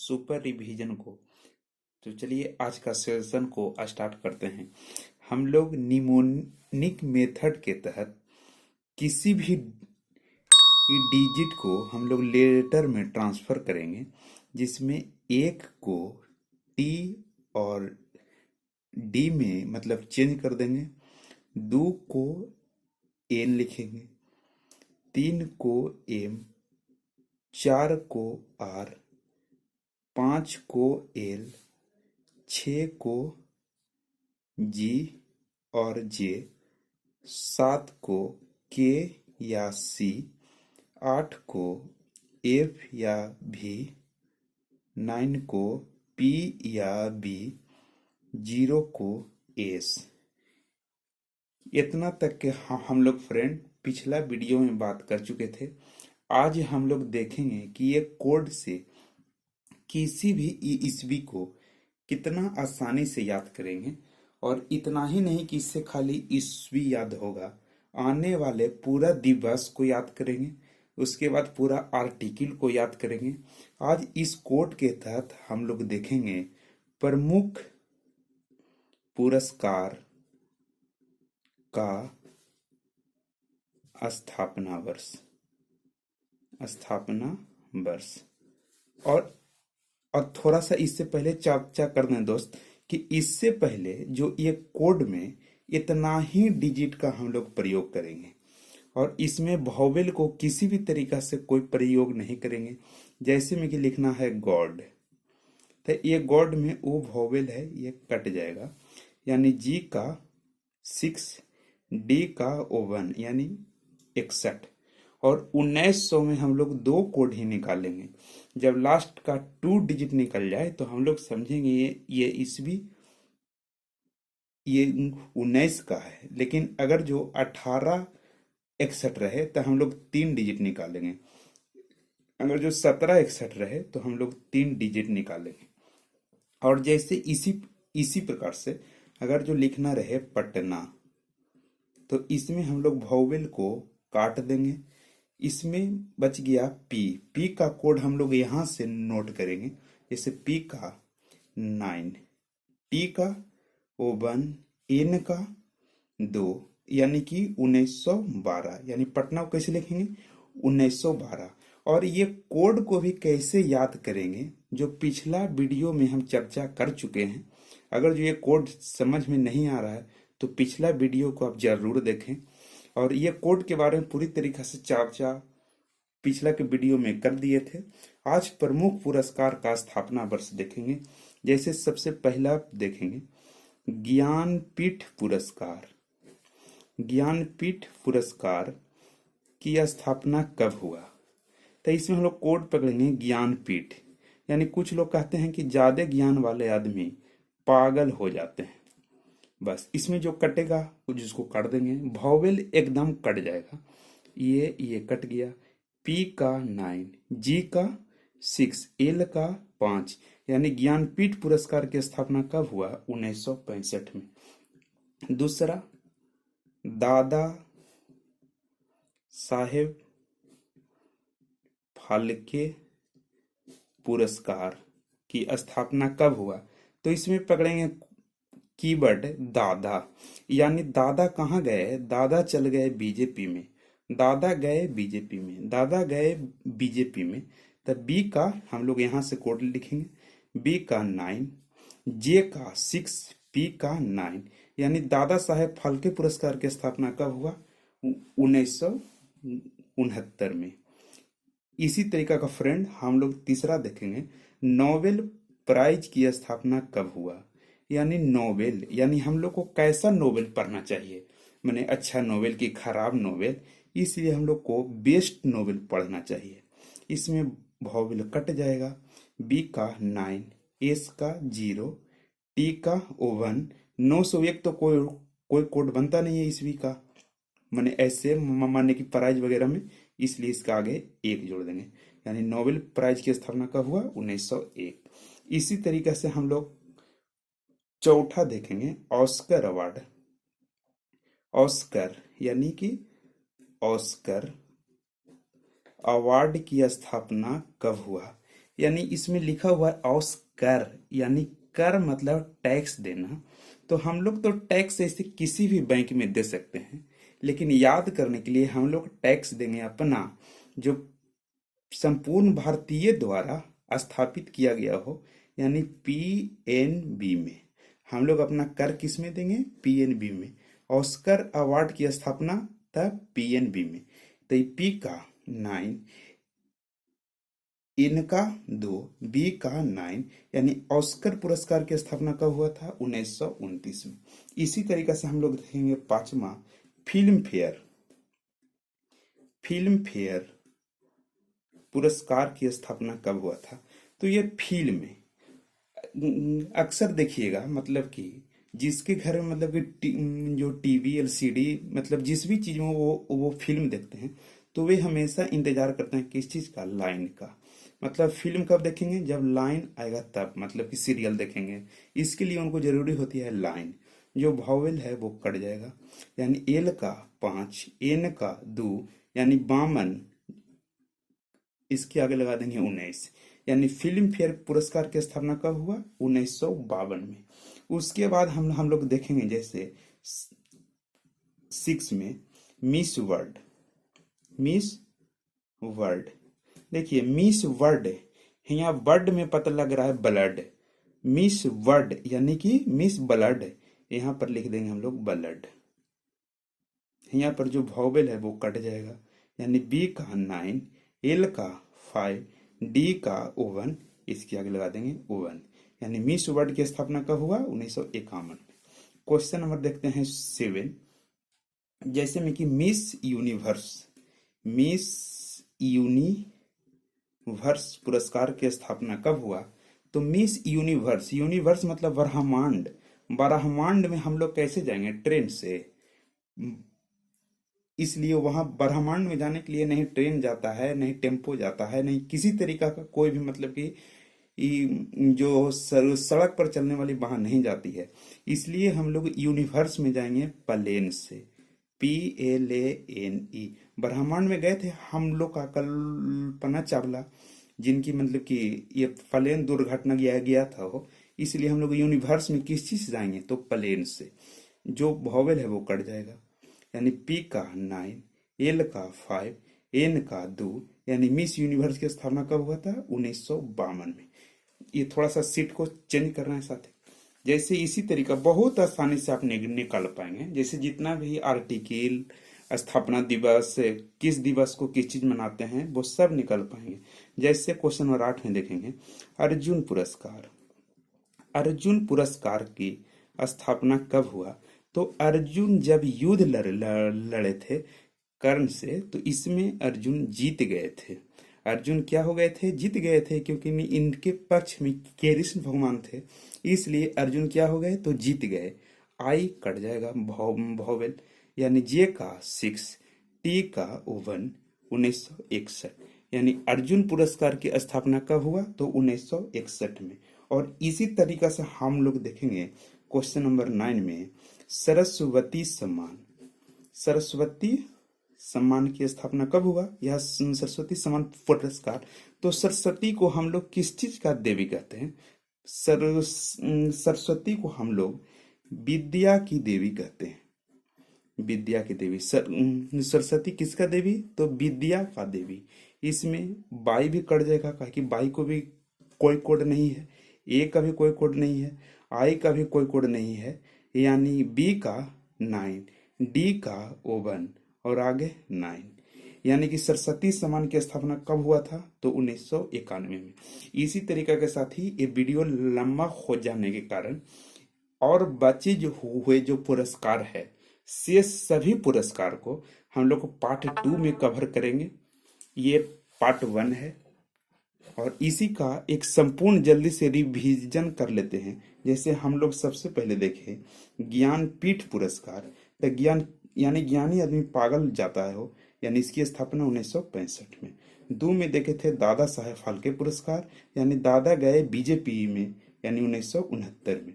Super revision को। तो चलिए आज का सेशन को स्टार्ट करते हैं। हम लोग निमोनिक मेथड के तहत किसी भी डिजिट को हम लोग लेटर में ट्रांसफर करेंगे, जिसमें एक को टी और डी में मतलब चेंज कर देंगे, दो को एन लिखेंगे, तीन को एम, चार को आर, पांच को एल, छ को जी और जे, सात को के या सी, आठ को एफ या भी, नाइन को पी या बी, जीरो को एस। इतना तक के हम लोग फ्रेंड पिछला वीडियो में बात कर चुके थे। आज हम लोग देखेंगे कि ये कोड से किसी भी ईस्वी को कितना आसानी से याद करेंगे। और इतना ही नहीं कि इससे खाली ईस्वी याद होगा, आने वाले पूरा दिवस को याद करेंगे, उसके बाद पूरा आर्टिकल को याद करेंगे। आज इस कोड के तहत हम लोग देखेंगे प्रमुख पुरस्कार का स्थापना वर्ष। और थोड़ा सा इससे पहले चर्चा कर दें दोस्त कि इससे पहले जो ये कोड में इतना ही डिजिट का हम लोग प्रयोग करेंगे और इसमें वोवेल को किसी भी तरीका से कोई प्रयोग नहीं करेंगे। जैसे में कि लिखना है गॉड, तो ये गॉड में वो वोवेल है, ये कट जाएगा, यानी जी का 6, डी का 1 यानी 61। और 1900 में हम लोग दो कोड ही निकालेंगे। जब लास्ट का 2 डिजिट निकल जाए तो हम लोग समझेंगे ये ईस्वी ये 19 का है। लेकिन अगर जो 1861 रहे तो हम लोग 3 डिजिट निकालेंगे, अगर जो 1761 रहे तो हम लोग 3 डिजिट निकालेंगे। और जैसे इसी प्रकार से अगर जो लिखना रहे पटना, तो इसमें हम लोग वोवेल को काट देंगे। इसमें बच गया पी का कोड हम लोग यहां से नोट करेंगे। जैसे पी का 9, टी का 1, एन का 2 यानी कि 1912, यानी पटना को कैसे लिखेंगे 1912। और ये कोड को भी कैसे याद करेंगे जो पिछला वीडियो में हम चर्चा कर चुके हैं। अगर जो ये कोड समझ में नहीं आ रहा है तो पिछला वीडियो को आप जरूर देखें। और ये कोड के बारे में पूरी तरीके से चर्चा पिछला के वीडियो में कर दिए थे। आज प्रमुख पुरस्कार का स्थापना वर्ष देखेंगे। जैसे सबसे पहला देखेंगे ज्ञानपीठ पुरस्कार। ज्ञानपीठ पुरस्कार की स्थापना कब हुआ, तो इसमें हम लोग कोड पकड़ेंगे ज्ञानपीठ। यानी कुछ लोग कहते हैं कि ज्यादा ज्ञान वाले आदमी पागल हो जाते हैं। बस इसमें जो कटेगा जिसको काट देंगे, वोवेल एकदम कट जाएगा। ये कट गया। पी का 9, जी का 6, एल का 5, यानी ज्ञानपीठ पुरस्कार की स्थापना कब हुआ 1965 में। दूसरा दादा साहेब फाल्के पुरस्कार की स्थापना कब हुआ, तो इसमें पकड़ेंगे कीवर्ड दादा। यानी दादा कहाँ गए, दादा चल गए बीजेपी में, दादा गए बीजेपी में, दादा गए बीजेपी में। तब बी का हम लोग यहाँ से कोड लिखेंगे, बी का 9, जे का 6, पी का 9, यानी दादा साहेब फाल्के पुरस्कार की स्थापना कब हुआ 1969 में। इसी तरीका का फ्रेंड हम लोग तीसरा देखेंगे नोबेल प्राइज की स्थापना कब हुआ। यानी नोबेल, यानी हम लोग को कैसा नोबेल पढ़ना चाहिए, मैंने अच्छा नोबेल की खराब नोबेल, इसलिए हम लोग को बेस्ट नोबेल पढ़ना चाहिए। इसमें वोवेल कट जाएगा। बी का 9, एस का 0, टी का 1। 901 तो कोई कोड बनता नहीं है ईस्वी का, मैंने ऐसे मानने की प्राइज वगैरह में, इसलिए इसका आगे 1 जोड़ देंगे। यानी नोबेल प्राइज की स्थापना कब हुआ 1901। इसी तरीके से हम लोग चौथा देखेंगे ऑस्कर अवार्ड। ऑस्कर यानी कि ऑस्कर अवार्ड की स्थापना कब हुआ, यानी इसमें लिखा हुआ है ऑस्कर, यानी कर मतलब टैक्स देना। तो हम लोग तो टैक्स ऐसे किसी भी बैंक में दे सकते हैं, लेकिन याद करने के लिए हम लोग टैक्स देंगे अपना जो संपूर्ण भारतीय द्वारा स्थापित किया गया हो, यानी पीएनबी में। हम लोग अपना कर किस में देंगे? पीएनबी में। ऑस्कर अवार्ड की स्थापना तब पीएनबी में। तो ये पी का 9, इनका 2, बी का 9, यानी ऑस्कर पुरस्कार की स्थापना कब हुआ था? 1929 में। इसी तरीके से हम लोग देखेंगे पांचवा, फिल्म फेयर। फिल्म फेयर पुरस्कार की स्थापना कब हुआ था? तो ये फिल्म में अक्सर देखिएगा, मतलब कि जिसके घर में मतलब कि जो टीवी एलसीडी मतलब जिस भी चीज में वो फिल्म देखते हैं, तो वे हमेशा इंतजार करते हैं किस चीज का? लाइन का। मतलब फिल्म कब देखेंगे? जब लाइन आएगा तब, मतलब कि सीरियल देखेंगे। इसके लिए उनको जरूरी होती है लाइन। जो वॉवेल है वो कट जाएगा, यानी एल का 5, एन का 2, यानी बामन, इसके आगे लगा देंगे 19। यानी फिल्म फेयर पुरस्कार की स्थापना कब हुआ? 1952 में। उसके बाद हम लोग देखेंगे जैसे 6 में मिस वर्ल्ड। मिस वर्ल्ड, देखिए मिस वर्ल्ड, यहाँ वर्ड में पता लग रहा है ब्लड। मिस वर्ल्ड यानी कि मिस ब्लड, यहाँ पर लिख देंगे हम लोग ब्लड। यहाँ पर जो वॉवेल है वो कट जाएगा, यानी बी का 9, एल का 5, डी का ओवन, इसके आगे लगा देंगे ओवन। यानी मिस वर्ल्ड की स्थापना कब हुआ? 1951 में। क्वेश्चन नंबर देखते हैं 7, जैसे में कि मिस यूनिवर्स। मिस यूनिवर्स पुरस्कार की स्थापना कब हुआ? तो मिस यूनिवर्स, यूनिवर्स मतलब ब्रह्मांड। ब्रह्मांड में हम लोग कैसे जाएंगे? ट्रेन से। इसलिए वहां ब्रह्मांड में जाने के लिए नहीं ट्रेन जाता है, नहीं टेम्पो जाता है, नहीं किसी तरीका का कोई भी मतलब कि जो सड़क पर चलने वाली वाहन नहीं जाती है। इसलिए हम लोग यूनिवर्स में जाएंगे प्लेन से, PLANE। ब्रह्मांड में गए थे हम लोग का कल्पना चावला, जिनकी मतलब कि ये प्लेन दुर्घटना गया था हो। इसलिए हम लोग यूनिवर्स में किस चीज से जाएंगे? तो प्लेन से। जो वॉवेल है वो कट जाएगा, यानी पी का 9, एल का 5, एन का 2, यानी मिस यूनिवर्स की स्थापना कब हुआ था? 1952 में। ये थोड़ा सा सीट को चेंज करना है साथ। जैसे इसी तरीका बहुत आसानी से आप निकाल पाएंगे। जैसे जितना भी आर्टिकल, स्थापना दिवस, किस दिवस को किस चीज मनाते हैं, वो सब निकल पाएंगे। जैसे क्वेश्चन नंबर 8 में देखेंगे अर्जुन पुरस्कार। अर्जुन पुरस्कार की स्थापना कब हुआ? तो अर्जुन जब युद्ध लड़े थे कर्ण से, तो इसमें अर्जुन जीत गए थे। अर्जुन क्या हो गए थे? जीत गए थे, क्योंकि इनके पक्ष में कृष्ण भगवान थे। इसलिए अर्जुन क्या हो गए? तो जीत गए। आई कट जाएगा वॉवेल, यानी जे का 6, टी का 1, 1961। यानी अर्जुन पुरस्कार की स्थापना कब हुआ? तो 1961 में। और इसी तरीका से हम लोग देखेंगे क्वेश्चन नंबर 9 में सरस्वती सम्मान। सरस्वती सम्मान की स्थापना कब हुआ? यह सरस्वती सम्मान पुरस्कार, तो सरस्वती को हम लोग किस चीज का देवी कहते हैं? सरस्वती को हम लोग विद्या की देवी कहते हैं। विद्या की देवी सरस्वती किसका देवी? तो विद्या का देवी। इसमें बाई भी कट जाएगा, कि बाई को भी कोई कोड नहीं है, ए का भी कोई कोड नहीं है, आई का भी कोई कोड नहीं है, यानी बी का 9, डी का 1 और आगे 9। यानी कि सरस्वती सम्मान की स्थापना कब हुआ था? तो 1991 में। इसी तरीका के साथ ही ये वीडियो लंबा हो जाने के कारण और बचे जो हुए जो पुरस्कार है, से सभी पुरस्कार को हम लोग पार्ट 2 में कवर करेंगे। ये पार्ट 1 है और इसी का एक संपूर्ण जल्दी से रिवीजन कर लेते हैं। जैसे हम लोग सबसे पहले देखें ज्ञानपीठ पुरस्कार। तो ज्ञान यानी ज्ञानी आदमी पागल जाता है हो, यानी इसकी स्थापना 1965 में। 2 में देखे थे दादा साहेब फाल्के पुरस्कार, यानी दादा गए बीजेपी में, यानी 1969 में।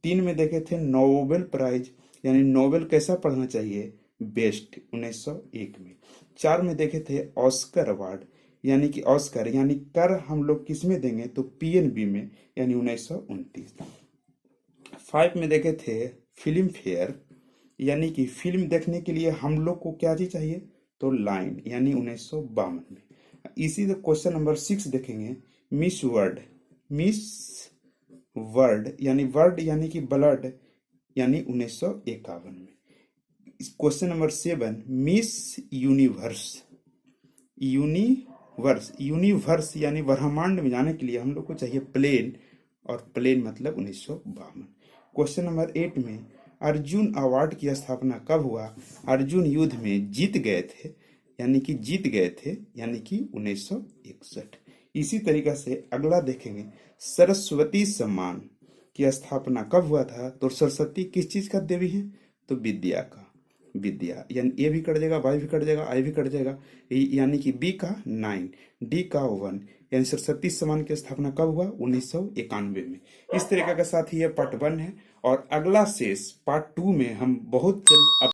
3 में देखे थे नोबेल प्राइज, यानी नोबेल कैसा पढ़ना चाहिए? बेस्ट, 1901 में। 4 में देखे थे ऑस्कर अवार्ड, यानी कि ऑस्कर यानी कर हम लोग किस में देंगे, तो पीएनबी में, यानी 1929। 5 में देखे थे फिल्म फेयर, यानी कि फिल्म देखने के लिए हम लोग को क्या चीज चाहिए, तो लाइन, यानी 1952 में। इसी तो क्वेश्चन नंबर 6 देखेंगे, मिस वर्ल्ड, मिस वर्ल्ड यानी कि ब्लड, यानी 1951 में। Question number 7, miss universe, universe यानी ब्रह्मांड में जाने के लिए हम लोग को चाहिए प्लेन, और प्लेन मतलब 1952। क्वेश्चन नंबर 8 में अर्जुन अवार्ड की स्थापना कब हुआ, अर्जुन युद्ध में जीत गए थे, यानी कि 1961। इसी तरीका से अगला देखेंगे, सरस्वती सम्मान की स्थापना कब हुआ था, तो सरस्वती किस चीज का देवी है, तो विद्या का, विद्या, यानी ए भी कट जाएगा, वाई भी कट जाएगा, आई भी कट जाएगा, यानी कि बी का 9, डी का 1, यानी सरस्वती सम्मान की स्थापना कब हुआ, 1991 में। इस तरीके के साथ ही यह पार्ट 1 है, और अगला शेष पार्ट 2 में हम बहुत जल्द